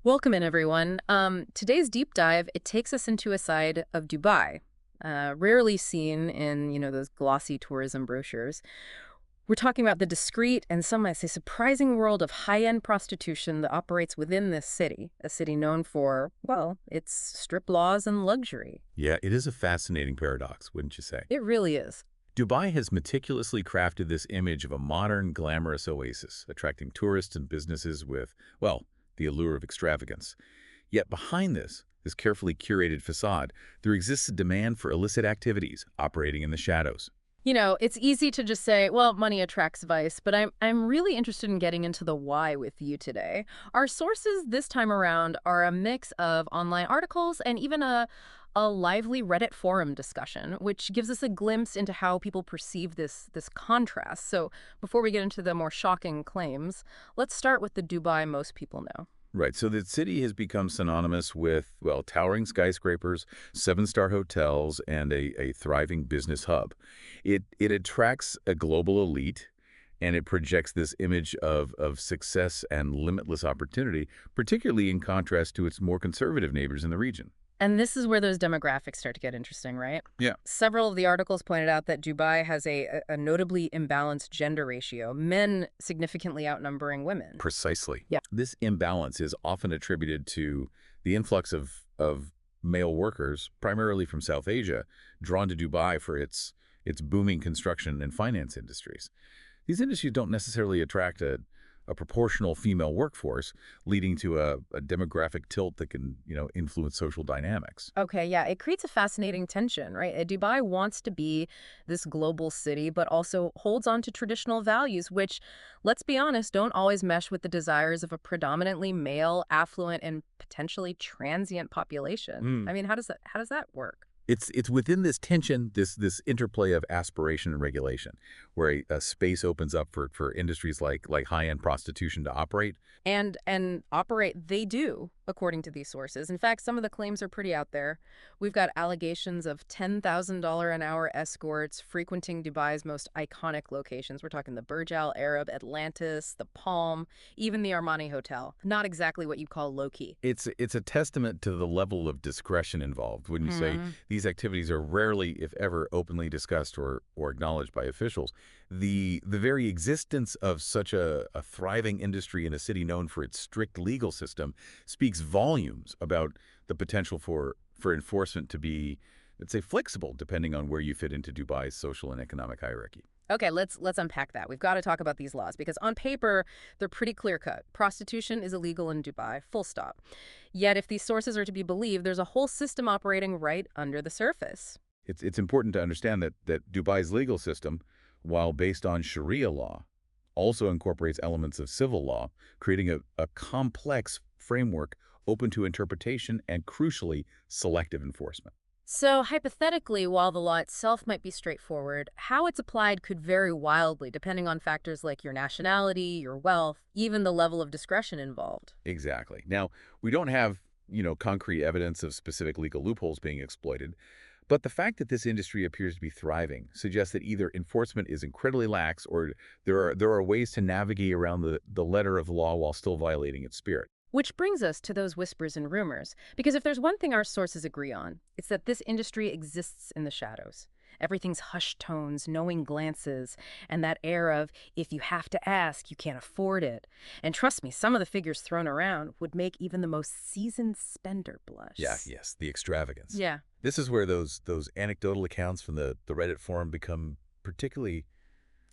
Welcome in, everyone. Today's deep dive, it takes us into a side of Dubai, rarely seen in, those glossy tourism brochures. We're talking about the discreet and some might say surprising world of high-end prostitution that operates within this city, a city known for, well, its strip laws and luxury. Yeah, it is a fascinating paradox, wouldn't you say? It really is. Dubai has meticulously crafted this image of a modern, glamorous oasis, attracting tourists and businesses with, well, the allure of extravagance. Yet behind this carefully curated facade, there exists a demand for illicit activities operating in the shadows. It's easy to just say, well, money attracts vice, but I'm really interested in getting into the why with you today. Our sources this time around are a mix of online articles and even a lively Reddit forum discussion, which gives us a glimpse into how people perceive this contrast. So before we get into the more shocking claims, let's start with the Dubai most people know. Right, so the city has become synonymous with, well, towering skyscrapers, seven-star hotels, and a thriving business hub. It attracts a global elite, and it projects this image of success and limitless opportunity, particularly in contrast to its more conservative neighbors in the region. And this is where those demographics start to get interesting, right? Yeah. Several of the articles pointed out that Dubai has a notably imbalanced gender ratio, men significantly outnumbering women. Precisely. Yeah. This imbalance is often attributed to the influx of male workers, primarily from South Asia, drawn to Dubai for its booming construction and finance industries. These industries don't necessarily attract a proportional female workforce, leading to a demographic tilt that can, influence social dynamics. Okay, yeah, it creates a fascinating tension, right? Dubai wants to be this global city, but also holds on to traditional values, which, let's be honest, don't always mesh with the desires of a predominantly male, affluent, and potentially transient population. Hmm. I mean, how does that work? It's within this tension, this interplay of aspiration and regulation, where a space opens up for industries like high-end prostitution to operate. And operate they do, according to these sources. In fact, some of the claims are pretty out there. We've got allegations of $10,000 an hour escorts frequenting Dubai's most iconic locations. We're talking the Burj Al Arab, Atlantis, the Palm, even the Armani Hotel. Not exactly what you'd call low-key. It's a testament to the level of discretion involved, wouldn't you say? These activities are rarely, if ever, openly discussed or acknowledged by officials. The very existence of such a thriving industry in a city known for its strict legal system speaks volumes about the potential for enforcement to be, let's say, flexible depending on where you fit into Dubai's social and economic hierarchy. Okay, let's unpack that. We've got to talk about these laws because on paper, they're pretty clear-cut. Prostitution is illegal in Dubai, full stop. Yet if these sources are to be believed, there's a whole system operating right under the surface. It's important to understand that Dubai's legal system, while based on Sharia law, also incorporates elements of civil law, creating a complex framework open to interpretation and, crucially, selective enforcement. So, hypothetically, while the law itself might be straightforward, how it's applied could vary wildly depending on factors like your nationality, your wealth, even the level of discretion involved. Exactly. Now, we don't have, concrete evidence of specific legal loopholes being exploited, but the fact that this industry appears to be thriving suggests that either enforcement is incredibly lax or there are ways to navigate around the letter of the law while still violating its spirit. Which brings us to those whispers and rumors. Because if there's one thing our sources agree on, it's that this industry exists in the shadows. Everything's hushed tones, knowing glances, and that air of, if you have to ask, you can't afford it. And trust me, some of the figures thrown around would make even the most seasoned spender blush. Yeah, yes, the extravagance. Yeah. This is where those anecdotal accounts from the Reddit forum become particularly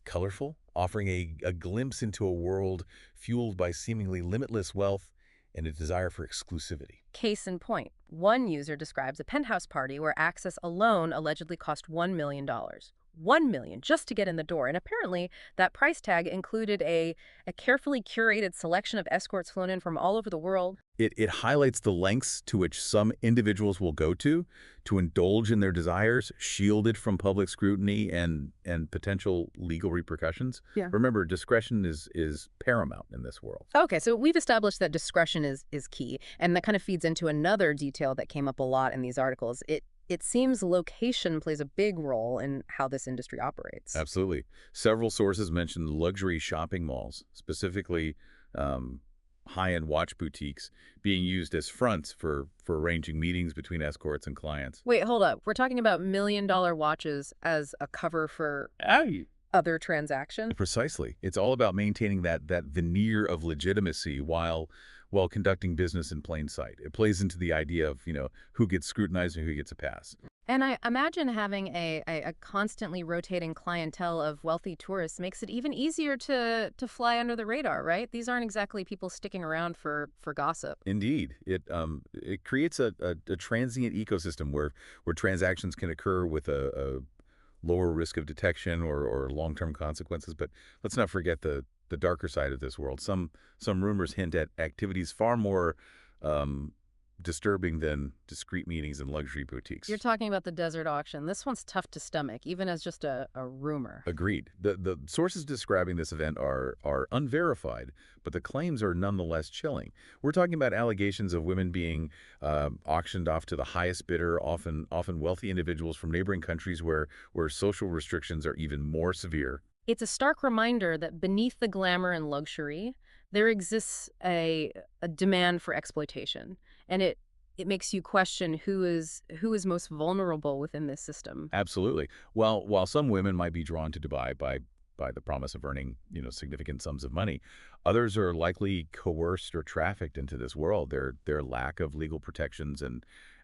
colorful, offering a glimpse into a world fueled by seemingly limitless wealth and a desire for exclusivity. Case in point, one user describes a penthouse party where access alone allegedly cost $1 million. $1 million just to get in the door. And apparently that price tag included a carefully curated selection of escorts flown in from all over the world. It highlights the lengths to which some individuals will go to indulge in their desires, shielded from public scrutiny and potential legal repercussions. Yeah. Remember, discretion is paramount in this world. Okay, so we've established that discretion is key, and that kind of feeds into another detail that came up a lot in these articles. It seems location plays a big role in how this industry operates. Absolutely. Several sources mention luxury shopping malls, specifically um, high-end watch boutiques being used as fronts for arranging meetings between escorts and clients. Wait, hold up. We're talking about million-dollar watches as a cover for other transactions? Precisely. It's all about maintaining that veneer of legitimacy while conducting business in plain sight. It plays into the idea of, who gets scrutinized and who gets a pass. And I imagine having a constantly rotating clientele of wealthy tourists makes it even easier to fly under the radar, right? These aren't exactly people sticking around for gossip. Indeed, it creates a transient ecosystem where transactions can occur with a lower risk of detection or long-term consequences. But let's not forget the darker side of this world. Some rumors hint at activities far more um, disturbing than discreet meetings in luxury boutiques. You're talking about the desert auction. This one's tough to stomach, even as just a rumor. Agreed. The sources describing this event are unverified, but the claims are nonetheless chilling. We're talking about allegations of women being auctioned off to the highest bidder, often wealthy individuals from neighboring countries where social restrictions are even more severe. It's a stark reminder that beneath the glamour and luxury, there exists a demand for exploitation. And it makes you question who is most vulnerable within this system. Absolutely. While some women might be drawn to Dubai by the promise of earning, significant sums of money, others are likely coerced or trafficked into this world. Their lack of legal protections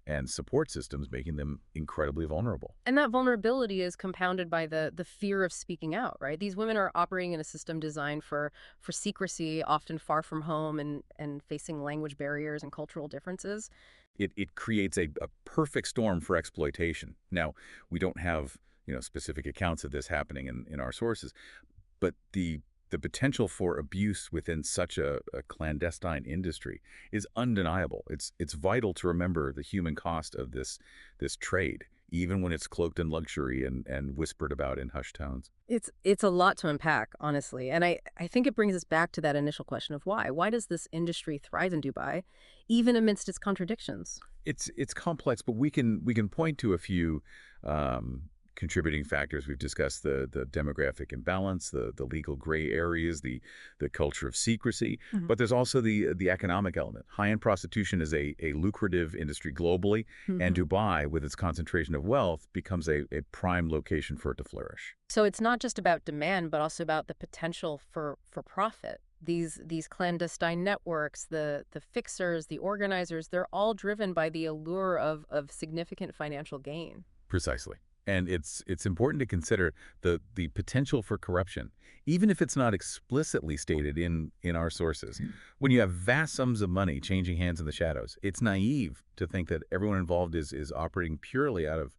and support systems making them incredibly vulnerable. And that vulnerability is compounded by the fear of speaking out, right? These women are operating in a system designed for secrecy, often far from home and facing language barriers and cultural differences. It creates a perfect storm for exploitation. Now, we don't have, specific accounts of this happening in our sources, but the potential for abuse within such a clandestine industry is undeniable. It's vital to remember the human cost of this trade, even when it's cloaked in luxury and whispered about in hushed tones. It's a lot to unpack, honestly. And I think it brings us back to that initial question of why. Why does this industry thrive in Dubai, even amidst its contradictions? It's complex, but we can point to a few contributing factors. We've discussed the demographic imbalance, the legal gray areas, the culture of secrecy, but there's also the economic element. High-end prostitution is a lucrative industry globally, and Dubai, with its concentration of wealth, becomes a prime location for it to flourish. So it's not just about demand, but also about the potential for profit. These clandestine networks, the fixers, the organizers, they're all driven by the allure of significant financial gain. Precisely. And it's important to consider the potential for corruption, even if it's not explicitly stated in our sources. When you have vast sums of money changing hands in the shadows, it's naive to think that everyone involved is operating purely out of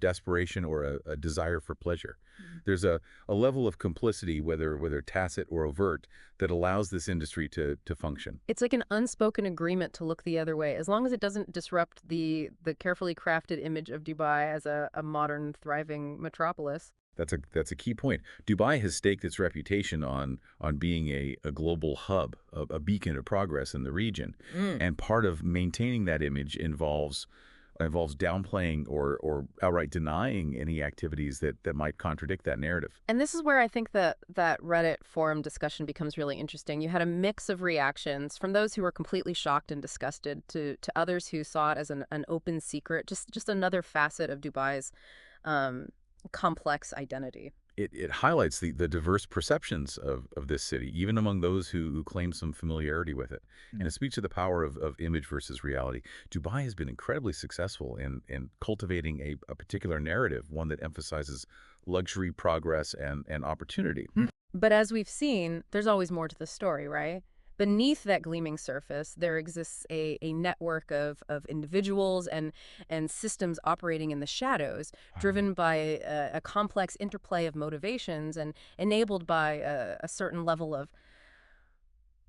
desperation or a desire for pleasure. There's a level of complicity, whether tacit or overt, that allows this industry to function. It's like an unspoken agreement to look the other way, as long as it doesn't disrupt the carefully crafted image of Dubai as a modern, thriving metropolis. That's a key point. Dubai has staked its reputation on being a global hub, a beacon of progress in the region. And part of maintaining that image involves downplaying or outright denying any activities that might contradict that narrative. And this is where I think that Reddit forum discussion becomes really interesting. You had a mix of reactions from those who were completely shocked and disgusted to others who saw it as an open secret, just another facet of Dubai's complex identity. It highlights the diverse perceptions of this city, even among those who claim some familiarity with it. And it speaks to the power of image versus reality. Dubai has been incredibly successful in cultivating a particular narrative, one that emphasizes luxury, progress, and opportunity. But as we've seen, there's always more to the story, right? Beneath that gleaming surface, there exists a network of individuals and systems operating in the shadows, driven by a complex interplay of motivations and enabled by a certain level of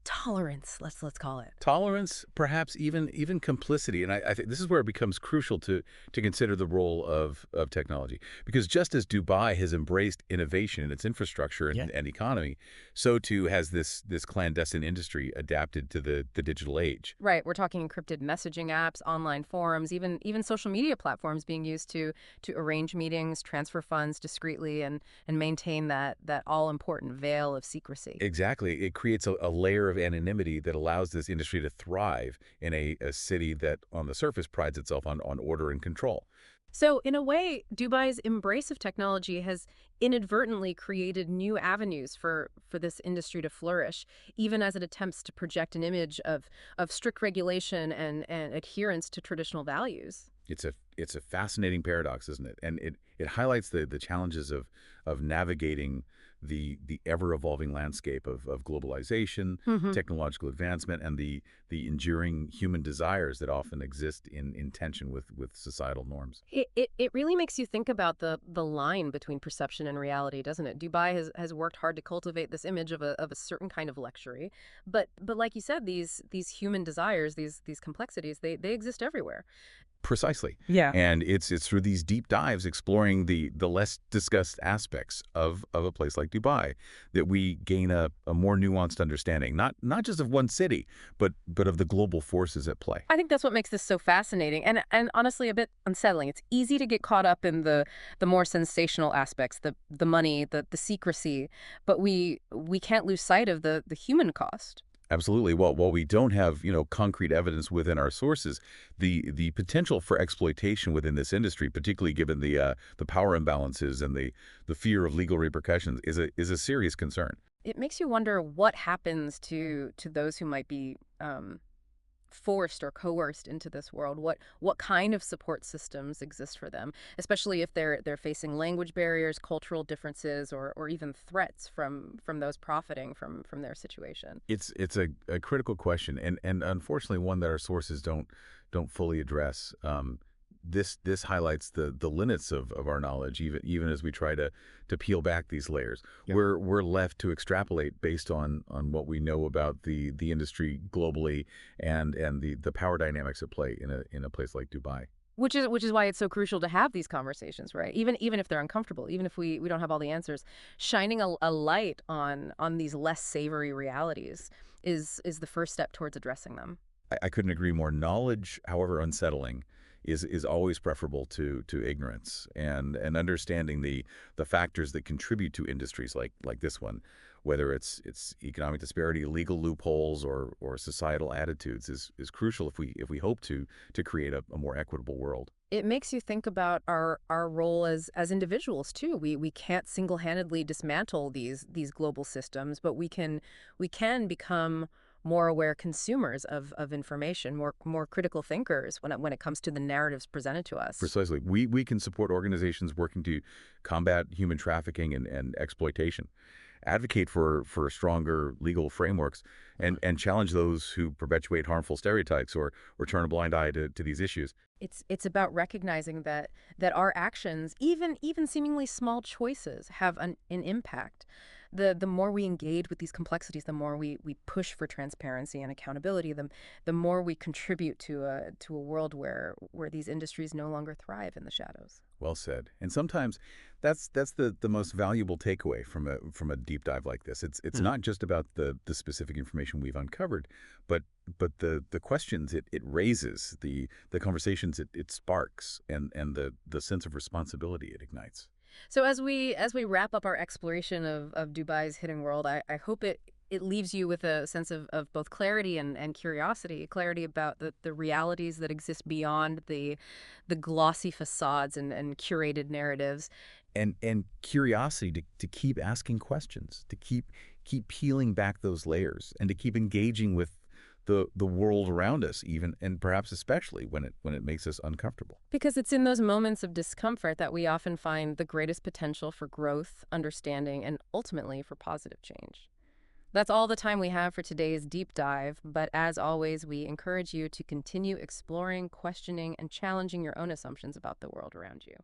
tolerance, let's call it. Tolerance, perhaps even complicity. And I think this is where it becomes crucial to consider the role of technology. Because just as Dubai has embraced innovation in its infrastructure and economy, so too has this clandestine industry adapted to the digital age. Right, we're talking encrypted messaging apps, online forums, even social media platforms being used to arrange meetings, transfer funds discreetly, and maintain that all-important veil of secrecy. Exactly. It creates a layer of of anonymity that allows this industry to thrive in a city that on the surface prides itself on order and control. So, in a way, Dubai's embrace of technology has inadvertently created new avenues for this industry to flourish, even as it attempts to project an image of strict regulation and adherence to traditional values. It's a fascinating paradox, isn't it? And it highlights the challenges of navigating the ever-evolving landscape of globalization, Hmm. technological advancement, and the enduring human desires that often exist in tension with societal norms. It really makes you think about the line between perception and reality, doesn't it? Dubai has worked hard to cultivate this image of a certain kind of luxury, but like you said, these human desires, these complexities, they exist everywhere. Precisely. Yeah. And it's through these deep dives exploring the less discussed aspects of a place like Dubai that we gain a more nuanced understanding, not just of one city, but of the global forces at play. I think that's what makes this so fascinating and honestly a bit unsettling. It's easy to get caught up in the more sensational aspects, the money, the secrecy, but we can't lose sight of the human cost. Absolutely. Well, while we don't have, concrete evidence within our sources, the potential for exploitation within this industry, particularly given the power imbalances and the fear of legal repercussions, is a serious concern. It makes you wonder what happens to those who might be forced or coerced into this world. What kind of support systems exist for them, especially if they're facing language barriers, cultural differences, or even threats from those profiting from their situation. It's a critical question, and unfortunately one that our sources don't fully address. This highlights the limits of our knowledge, even as we try to peel back these layers. Yeah. We're left to extrapolate based on what we know about the industry globally and the power dynamics at play in a place like Dubai. Which is why it's so crucial to have these conversations, right? Even if they're uncomfortable, even if we don't have all the answers, shining a light on these less savory realities is the first step towards addressing them. I couldn't agree more. Knowledge, however unsettling, is always preferable to ignorance, and understanding the factors that contribute to industries like this one, whether it's economic disparity, legal loopholes, or societal attitudes, is crucial if we hope to create a more equitable world. It makes you think about our role as individuals too. We can't single-handedly dismantle these global systems, but we can become more aware consumers of information, more critical thinkers when it comes to the narratives presented to us. Precisely. We can support organizations working to combat human trafficking and exploitation, advocate for stronger legal frameworks, and challenge those who perpetuate harmful stereotypes or turn a blind eye to these issues. It's about recognizing that our actions, even seemingly small choices, have an impact. The more we engage with these complexities, the more we push for transparency and accountability, the more we contribute to a world where these industries no longer thrive in the shadows. Well said. And sometimes that's the most valuable takeaway from a deep dive like this. It's not just about the specific information we've uncovered, but the questions it raises, the conversations it sparks, and the sense of responsibility it ignites. So as we wrap up our exploration of Dubai's hidden world, I hope it leaves you with a sense of both clarity and curiosity, clarity about the realities that exist beyond the glossy facades and curated narratives. And curiosity to keep asking questions, to keep peeling back those layers, and to keep engaging with the world around us, even and perhaps especially when it makes us uncomfortable. Because it's in those moments of discomfort that we often find the greatest potential for growth, understanding, and ultimately for positive change. That's all the time we have for today's deep dive, but as always, we encourage you to continue exploring, questioning, and challenging your own assumptions about the world around you.